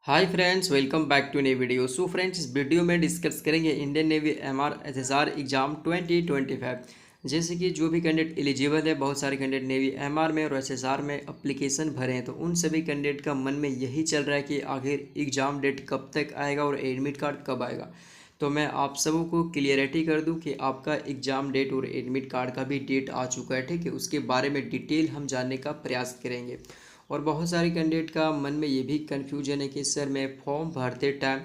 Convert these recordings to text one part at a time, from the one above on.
Hi friends, welcome back to नई video. So friends, इस video में डिस्कस करेंगे Indian navy MR SSR exam 2025। जैसे कि जो भी कैंडिडेट एलिजिबल है, बहुत सारे कैंडिडेट नेवी एमआर में और एसएसआर में एप्लीकेशन भरे हैं, तो उन सभी कैंडिडेट का मन में यही चल रहा है कि आखिर एग्ज़ाम डेट कब तक आएगा और एडमिट कार्ड कब आएगा। तो मैं आप सबों को क्लियरिटी कर दूं कि आपका एग्ज़ाम डेट और एडमिट कार्ड का भी डेट आ चुका है, ठीक है। उसके बारे में डिटेल हम जानने का प्रयास करेंगे। और बहुत सारे कैंडिडेट का मन में ये भी कन्फ्यूजन है कि सर मैं फॉर्म भरते टाइम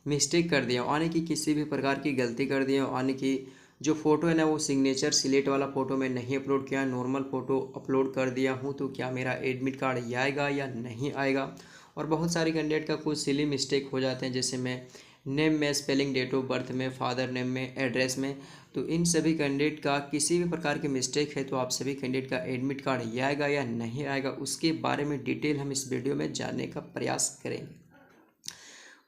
मिस्टेक कर दिया हूँ, यानी कि किसी भी प्रकार की गलती कर दिया हूँ, यानी कि जो फ़ोटो है ना वो सिग्नेचर सिलेक्ट वाला फ़ोटो मैं नहीं अपलोड किया, नॉर्मल फ़ोटो अपलोड कर दिया हूँ, तो क्या मेरा एडमिट कार्ड ये आएगा या नहीं आएगा। और बहुत सारे कैंडिडेट का कुछ सिली मिस्टेक हो जाते हैं, जैसे मैं नेम में स्पेलिंग, डेट ऑफ बर्थ में, फादर नेम में, एड्रेस में। तो इन सभी कैंडिडेट का किसी भी प्रकार की मिस्टेक है तो आप सभी कैंडिडेट का एडमिट कार्ड ये आएगा या नहीं आएगा, उसके बारे में डिटेल हम इस वीडियो में जानने का प्रयास करेंगे।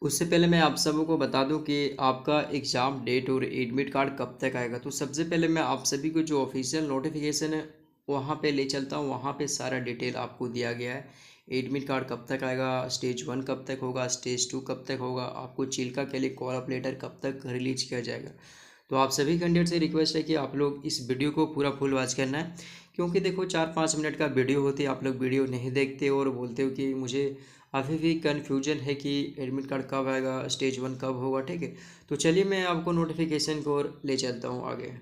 उससे पहले मैं आप सबों को बता दूं कि आपका एग्ज़ाम डेट और एडमिट कार्ड कब तक आएगा। तो सबसे पहले मैं आप सभी को जो ऑफिशियल नोटिफिकेशन है वहाँ पे ले चलता हूँ। वहाँ पे सारा डिटेल आपको दिया गया है। एडमिट कार्ड कब तक आएगा, स्टेज 1 कब तक होगा, स्टेज 2 कब तक होगा, आपको चिल्का के लिए कॉल अप लेटर कब तक रिलीज किया जाएगा। तो आप सभी कैंडिडेट से रिक्वेस्ट है कि आप लोग इस वीडियो को पूरा फुल वॉच करना है, क्योंकि देखो 4-5 मिनट का वीडियो होती है, आप लोग वीडियो नहीं देखते और बोलते हो कि मुझे अभी भी कन्फ्यूजन है कि एडमिट कार्ड कब आएगा, स्टेज 1 कब होगा, ठीक है। तो चलिए मैं आपको नोटिफिकेशन को और ले चलता हूँ आगे।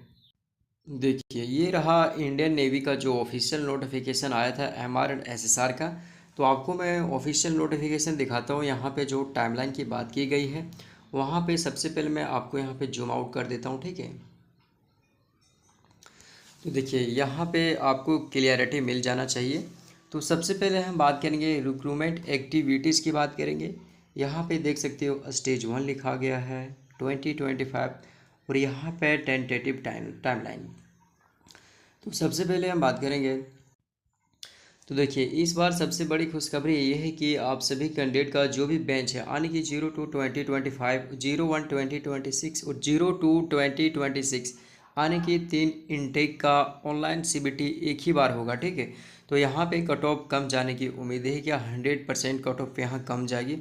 देखिए, ये रहा इंडियन नेवी का जो ऑफिशियल नोटिफिकेशन आया था एमआर एंड एसएसआर का। तो आपको मैं ऑफिशियल नोटिफिकेशन दिखाता हूँ। यहाँ पे जो टाइमलाइन की बात की गई है, वहाँ पे सबसे पहले मैं आपको यहाँ पे जूम आउट कर देता हूँ, ठीक है। तो देखिए, यहाँ पे आपको क्लियरिटी मिल जाना चाहिए। तो सबसे पहले हम बात करेंगे रिक्रूटमेंट एक्टिविटीज़ की बात करेंगे। यहाँ पे देख सकते हो स्टेज 1 लिखा गया है 2025, और यहाँ पे टेंटेटिव टाइमलाइन। तो सबसे पहले हम बात करेंगे। तो देखिए, इस बार सबसे बड़ी खुशखबरी ये है कि आप सभी कैंडिडेट का जो भी बेंच है, यानी कि 02/2025, 01/2026 और 02/2026, यानी कि 3 इनटेक का ऑनलाइन सीबीटी एक ही बार होगा, ठीक है। तो यहाँ पे कट ऑफ कम जाने की उम्मीद है कि 100% कट ऑफ यहाँ कम जाएगी,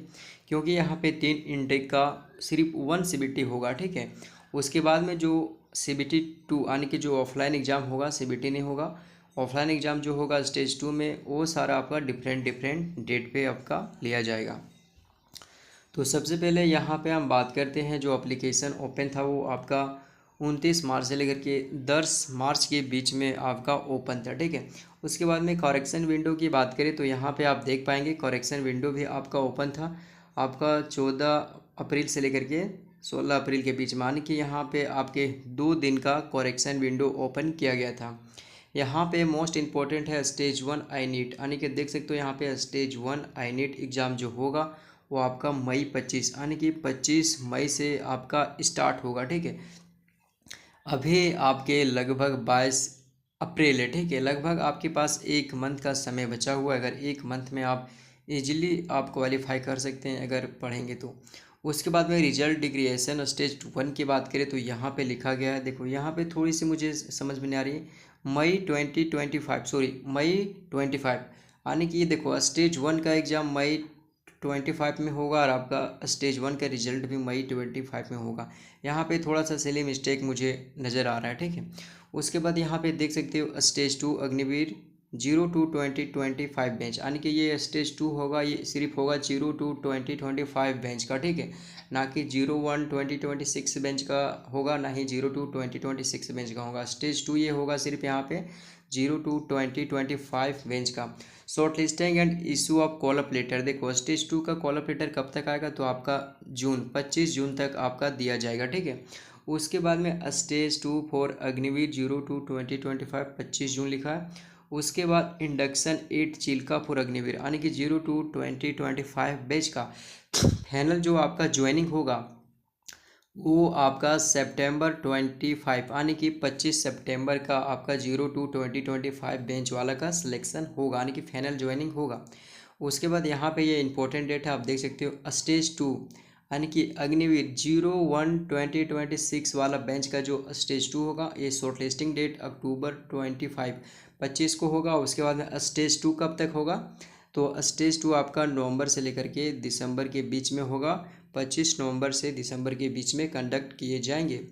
क्योंकि यहाँ पे 3 इनटेक का सिर्फ 1 सीबीटी होगा, ठीक है। उसके बाद में जो सीबीटी 2, यानी कि जो ऑफलाइन एग्ज़ाम होगा, सीबीटी नहीं होगा। ऑफलाइन एग्ज़ाम जो होगा स्टेज 2 में, वो सारा आपका डिफरेंट डिफरेंट डेट पे आपका लिया जाएगा। तो सबसे पहले यहाँ पे हम बात करते हैं, जो एप्लीकेशन ओपन था वो आपका 29 मार्च से लेकर के 10 मार्च के बीच में आपका ओपन था, ठीक है। उसके बाद में करेक्शन विंडो की बात करें तो यहाँ पे आप देख पाएंगे करेक्शन विंडो भी आपका ओपन था आपका 14 अप्रैल से लेकर के 16 अप्रैल के बीच में, यानी कि यहाँ पे आपके 2 दिन का करेक्शन विंडो ओपन किया गया था। यहाँ पे मोस्ट इम्पॉर्टेंट है स्टेज 1 आई नीट, यानी कि देख सकते हो यहाँ पे स्टेज 1 आई नीट एग्ज़ाम जो होगा वो आपका मई 25, यानी कि 25 मई से आपका स्टार्ट होगा, ठीक है। अभी आपके लगभग 22 अप्रैल है, ठीक है। लगभग आपके पास 1 मंथ का समय बचा हुआ है। अगर 1 मंथ में आप इजीली आप क्वालिफाई कर सकते हैं अगर पढ़ेंगे तो। उसके बाद में रिजल्ट डिग्रीएशन स्टेज 1 की बात करें तो यहाँ पे लिखा गया है, देखो यहाँ पे थोड़ी सी मुझे समझ में नहीं आ रही है। मई 25 यानी कि ये देखो स्टेज 1 का एग्ज़ाम मई 25 में होगा और आपका स्टेज 1 का रिजल्ट भी मई 25 में होगा। यहाँ पे थोड़ा सा सिली मिस्टेक मुझे नज़र आ रहा है, ठीक है। उसके बाद यहाँ पे देख सकते हो स्टेज 2 अग्निवीर 02/2025 बेंच, यानी कि ये स्टेज 2 होगा, ये सिर्फ होगा 02/2025 बेंच का, ठीक है। ना कि 01/2026 बेंच का होगा, ना ही 02/2026 बेंच का होगा। स्टेज 2 ये होगा सिर्फ यहाँ पे 02/2025 बेंच का। Short listing and issue of call up later, देखो स्टेज 2 का कॉल अप लेटर कब तक आएगा, तो आपका 25 जून तक आपका दिया जाएगा, ठीक है। उसके बाद में स्टेज 2 फॉर अग्निवीर 02/2025 25 जून लिखा है। उसके बाद इंडक्शन 8 चिल्का फॉर अग्निवीर, यानी कि 02/2025 बैच का फाइनल जो आपका ज्वाइनिंग होगा वो आपका September 25, यानी कि 25 सितंबर का आपका 02/2025 बेंच वाला का सिलेक्शन होगा, यानी कि फाइनल ज्वाइनिंग होगा। उसके बाद यहाँ पे ये इंपॉर्टेंट डेट है, आप देख सकते हो स्टेज 2, यानी कि अग्निवीर 01/2026 वाला बेंच का जो स्टेज 2 होगा, ये शॉर्ट लिस्टिंग डेट अक्टूबर 25 को होगा। उसके बाद में स्टेज 2 कब तक होगा, तो स्टेज 2 आपका नवंबर से लेकर के दिसंबर के बीच में होगा, 25 नवंबर से दिसंबर के बीच में कंडक्ट किए जाएंगे।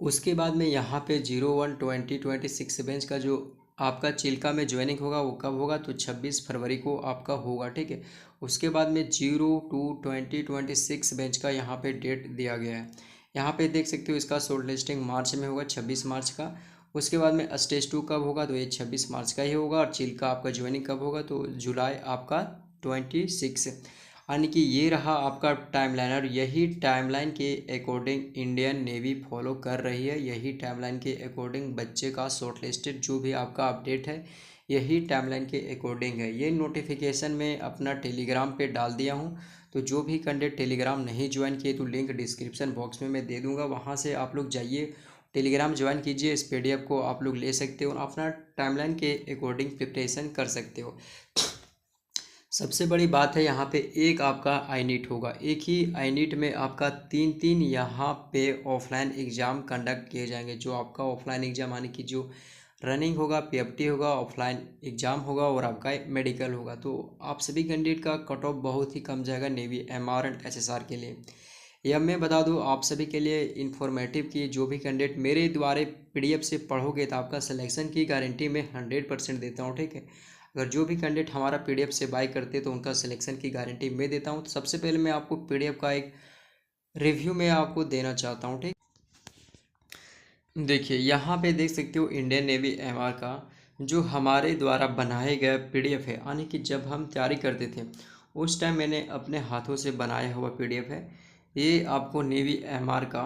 उसके बाद में यहाँ पे 01/2026 बैच का जो आपका चिल्का में ज्वाइनिंग होगा वो कब होगा, तो 26 फरवरी को आपका होगा, ठीक है। उसके बाद में 02/2026 बैच का यहाँ पे डेट दिया गया है। यहाँ पे देख सकते हो इसका शॉर्ट लिस्टिंग मार्च में होगा, 26 मार्च का। उसके बाद में स्टेज 2 कब होगा, तो ये 26 मार्च का ही होगा। और चिल्का आपका ज्वाइनिंग कब होगा, तो जुलाई आपका 26। यानी कि ये रहा आपका टाइमलाइन, और यही टाइमलाइन के अकॉर्डिंग इंडियन नेवी फॉलो कर रही है। यही टाइमलाइन के अकॉर्डिंग बच्चे का शॉर्ट लिस्टेड जो भी आपका अपडेट है यही टाइमलाइन के अकॉर्डिंग है। ये नोटिफिकेशन मैं अपना टेलीग्राम पे डाल दिया हूँ, तो जो भी कैंडिडेट टेलीग्राम नहीं ज्वाइन किए तो लिंक डिस्क्रिप्शन बॉक्स में मैं दे दूँगा, वहाँ से आप लोग जाइए टेलीग्राम ज्वाइन कीजिए। इस PDF को आप लोग ले सकते हो और अपना टाइमलाइन के अकॉर्डिंग प्रिपरेशन कर सकते हो। सबसे बड़ी बात है यहाँ पे एक आपका आई नीट होगा, एक ही आई नीट में आपका 3 यहाँ पे ऑफलाइन एग्ज़ाम कंडक्ट किए जाएंगे। जो आपका ऑफलाइन एग्ज़ाम यानी कि जो रनिंग होगा, PFT होगा, ऑफलाइन एग्ज़ाम होगा और आपका मेडिकल होगा। तो आप सभी कैंडिडेट का कट ऑफ बहुत ही कम जाएगा नेवी MR एंड SSR के लिए। यह मैं बता दूं आप सभी के लिए इन्फॉर्मेटिव कि जो भी कैंडिडेट मेरे द्वारा PDF से पढ़ोगे तो आपका सिलेक्शन की गारंटी मैं 100% देता हूं, ठीक है। अगर जो भी कैंडिडेट हमारा PDF से बाय करते तो उनका सिलेक्शन की गारंटी मैं देता हूं। तो सबसे पहले मैं आपको PDF का एक रिव्यू में आपको देना चाहता हूं, ठीक। देखिए यहाँ पे देख सकते हो इंडियन नेवी MR का जो हमारे द्वारा बनाए गए PDF है, यानी कि जब हम तैयारी करते थे उस टाइम मैंने अपने हाथों से बनाया हुआ PDF है। ये आपको नेवी MR का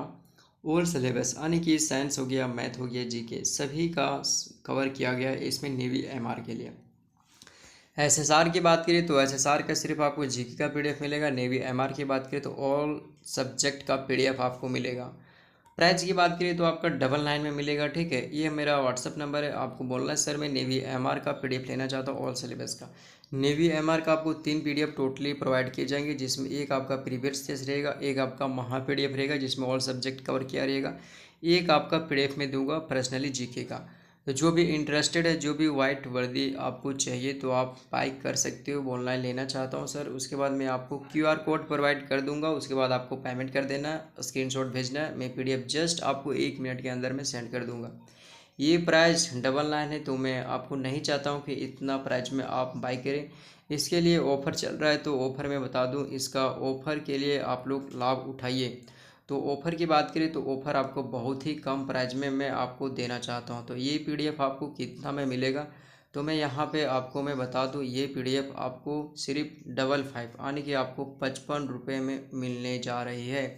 ऑल सिलेबस यानी कि साइंस हो गया, मैथ हो गया, GK सभी का कवर किया गया है इसमें नेवी MR के लिए। SSR की बात करें तो SSR का सिर्फ आपको GK का PDF मिलेगा। नेवी MR की बात करें तो ऑल सब्जेक्ट का PDF आपको मिलेगा। प्राइस की बात करें तो आपका 99 में मिलेगा, ठीक है। ये मेरा WhatsApp नंबर है, आपको बोलना है सर मैं नेवी MR का PDF लेना चाहता हूँ ऑल सिलेबस का। नेवी MR का आपको 3 PDF टोटली प्रोवाइड किए जाएंगे, जिसमें एक आपका प्रीवियस टेस्ट रहेगा, एक आपका महा PDF रहेगा जिसमें ऑल सब्जेक्ट कवर किया रहेगा, एक आपका PDF में दूंगा पर्सनली GK का। तो जो भी इंटरेस्टेड है, जो भी वाइट वर्दी आपको चाहिए तो आप बाई कर सकते हो। ऑनलाइन लेना चाहता हूँ सर, उसके बाद मैं आपको QR कोड प्रोवाइड कर दूंगा, उसके बाद आपको पेमेंट कर देना, स्क्रीनशॉट भेजना है, मैं PDF जस्ट आपको 1 मिनट के अंदर में सेंड कर दूंगा। ये प्राइस 99 है, तो मैं आपको नहीं चाहता हूँ कि इतना प्राइस में आप बाई करें। इसके लिए ऑफ़र चल रहा है, तो ऑफ़र मैं बता दूँ, इसका ऑफ़र के लिए आप लोग लाभ उठाइए। तो ऑफ़र की बात करें तो ऑफ़र आपको बहुत ही कम प्राइस में मैं आपको देना चाहता हूं। तो ये PDF आपको कितना में मिलेगा, तो मैं यहाँ पे आपको मैं बता दूं, ये PDF आपको सिर्फ 55 यानी कि आपको 55 रुपये में मिलने जा रही है।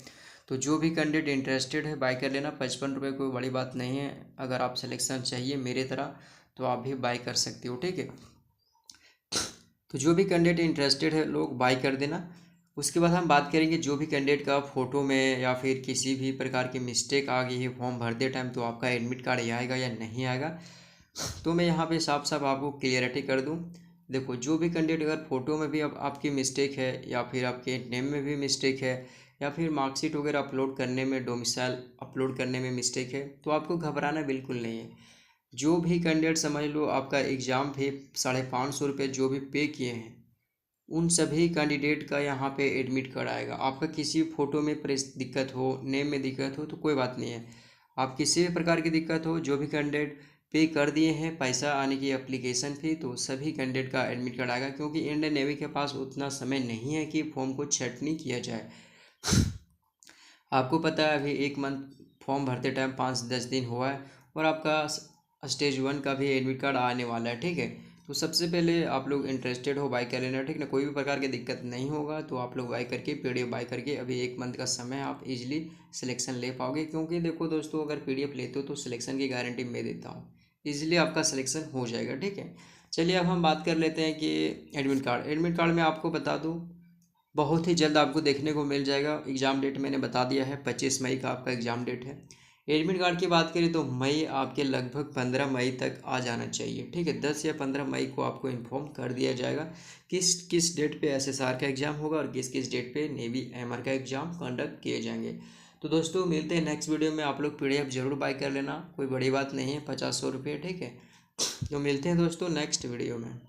तो जो भी कैंडिडेट इंटरेस्टेड है बाय कर लेना, 55 रुपये कोई बड़ी बात नहीं है। अगर आप सिलेक्शन चाहिए मेरे तरह तो आप भी बाय कर सकते हो, ठीक है। तो जो भी कैंडिडेट इंटरेस्टेड है लोग बाय कर देना। उसके बाद हम बात करेंगे जो भी कैंडिडेट का फ़ोटो में या फिर किसी भी प्रकार की मिस्टेक आ गई है फॉर्म भरते टाइम, तो आपका एडमिट कार्ड ये आएगा या नहीं आएगा, तो मैं यहाँ पे साफ साफ आपको क्लियरिटी कर दूँ। देखो जो भी कैंडिडेट अगर फ़ोटो में भी अब आपकी मिस्टेक है या फिर आपके नेम में भी मिस्टेक है या फिर मार्कशीट वगैरह अपलोड करने में, डोमिसाइल अपलोड करने में मिस्टेक है, तो आपको घबराना बिल्कुल नहीं है। जो भी कैंडिडेट समझ लो आपका एग्ज़ाम फी 550 रुपये जो भी पे किए हैं उन सभी कैंडिडेट का यहाँ पे एडमिट कार्ड आएगा। आपका किसी फ़ोटो में दिक्कत हो, नेम में दिक्कत हो तो कोई बात नहीं है। आप किसी भी प्रकार की दिक्कत हो, जो भी कैंडिडेट पे कर दिए हैं पैसा आने की एप्लीकेशन फ़ी, तो सभी कैंडिडेट का एडमिट कार्ड आएगा, क्योंकि इंडियन नेवी के पास उतना समय नहीं है कि फॉर्म को छटनी किया जाए। आपको पता है अभी 1 मंथ फॉर्म भरते टाइम 5-10 दिन हुआ है और आपका स्टेज 1 का भी एडमिट कार्ड आने वाला है, ठीक है। तो सबसे पहले आप लोग इंटरेस्टेड हो बाय कर लेना, ठीक ना। कोई भी प्रकार की दिक्कत नहीं होगा, तो आप लोग बाय करके PDF बाय करके अभी 1 मंथ का समय आप इजीली सिलेक्शन ले पाओगे। क्योंकि देखो दोस्तों, अगर PDF लेते हो तो सिलेक्शन की गारंटी मैं देता हूँ, इजीली आपका सिलेक्शन हो जाएगा, ठीक है। चलिए अब हम बात कर लेते हैं कि एडमिट कार्ड में आपको बता दूँ बहुत ही जल्द आपको देखने को मिल जाएगा। एग्ज़ाम डेट मैंने बता दिया है, 25 मई का आपका एग्ज़ाम डेट है। एडमिट कार्ड की बात करें तो मई आपके लगभग 15 मई तक आ जाना चाहिए, ठीक है। 10 या 15 मई को आपको इन्फॉर्म कर दिया जाएगा किस किस डेट पे SSR का एग्ज़ाम होगा और किस किस डेट पे नेवी MR का एग्ज़ाम कंडक्ट किए जाएंगे। तो दोस्तों मिलते हैं नेक्स्ट वीडियो में। आप लोग PDF ज़रूर बाय कर लेना, कोई बड़ी बात नहीं है, 50-100 रुपये, ठीक है। तो मिलते हैं दोस्तों नेक्स्ट वीडियो में।